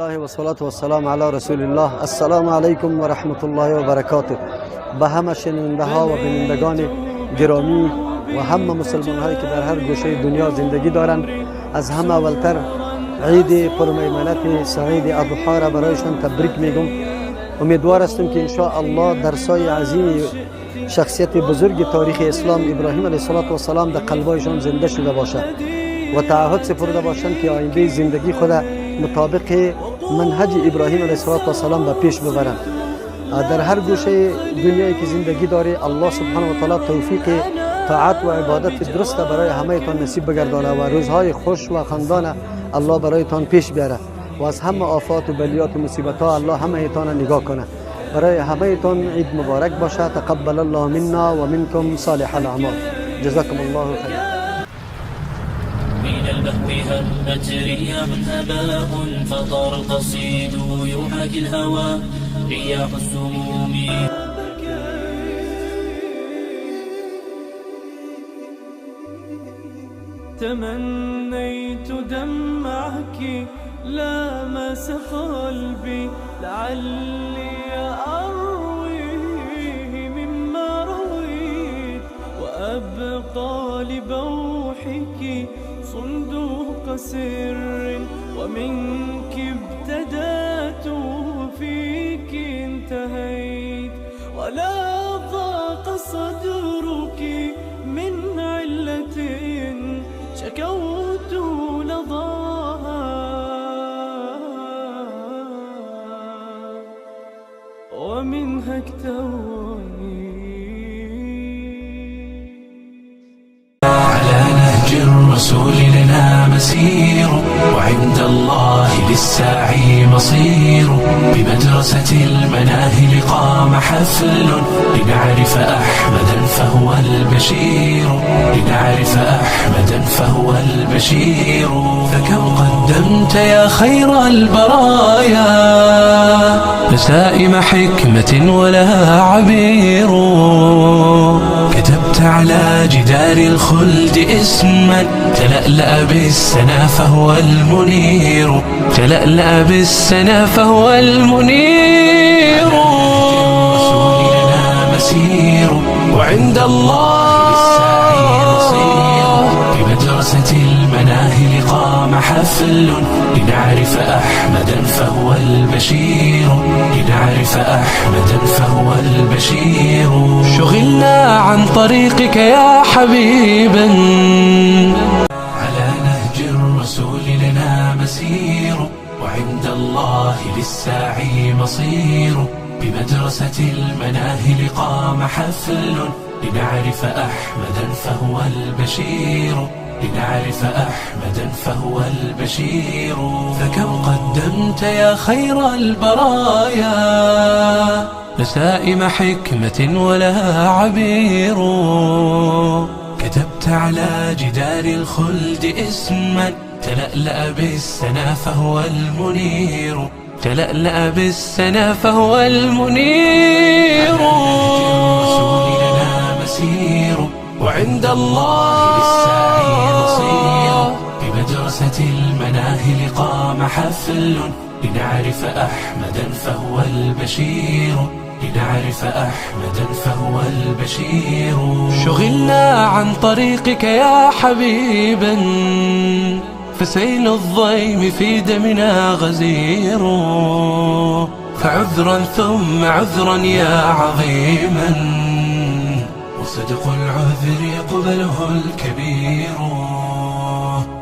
الله والصلاة والسلام على رسول الله. السلام علیکم و رحمت الله و برکاته. به همه شنونده ها و بینندگان گرامی و همه مسلمان هایی که در هر گوشه دنیا زندگی دارند، از همه اولتر عید پرمیمنت سعید اضحی را برایشان تبریک میگم. امیدوار هستم که انشاءالله درسای عظیم شخصیت بزرگ تاریخ اسلام ابراهیم علیه السلام در قلبایشان زنده شده باشد و تعهد سپرده باشند که آینده زندگی خود مطابق منهج ابراهیم علیه السلام به پیش ببرند. در هر گوشه دنیایی که زندگی داره الله سبحانه و تعالی توفیق طاعت و عبادت درست برای همه تان نصیب بگردانه و روزهای خوش و خندان الله برای تان پیش بیاره و از همه آفات و بلیات و مصیبت ها الله همه تان نگاه کنه. برای همه تان عید مبارک باشه. تقبل الله منا و منکم صالح الاعمال. جزاكم الله خیر. من البهو همت رياح هباء فطار القصيد يحاكي الهوى رياح السموم. تمنيت دمعك لامس قلبي لعلي أرويه مما رويت وأبقى لبوحك صندوق سر ومنك ابتدأت وفيك انتهيت ولا ضاق صدرك من علة شكوت لظاها ومنها اكتواني. على نهج الرسول لنا مسير وعند الله للساعي مصير. بمدرسة المناهل قام حفل لنعرف أحمدا فهو البشير لنعرف أحمدا فهو البشير. فكم قدمت يا خير البرايا نسائم حكمة ولها عبير. كتبت على جدار الخلد اسما تلألأ بالسنا فهو المنير تلألأ بالسنا فهو المنير. الرسول لنا مسير وعند الله للساعي مصير. بمدرسة المناهل قام حفل لنعرف أحمدا فهو البشير لنعرف أحمدا فهو البشير. شغلنا عن طريقك يا حبيبا على نهج الرسول لنا مسير وعند الله للساعي مصير. بمدرسة المناهل قام حفل لنعرف أحمدا فهو البشير لنعرف أحمدا فهو البشير. فكم قدمت يا خير البرايا نسائم حكمة ولها عبير. كتبت على جدار الخلد اسما تلألأ بالسنا فهو المنير تلألأ بالسنا فهو المنير. الرسول لنا مسير وعند الله للساعي مصير. بمدرسة المناهل قام حفل لنعرف أحمدا فهو البشير لنعرف أحمدا فهو البشير. شغلنا عن طريقك يا حبيبا فسيل الضيم في دمنا غزير. فعذرا ثم عذرا يا عظيما وصدق العذر يقبله الكبير.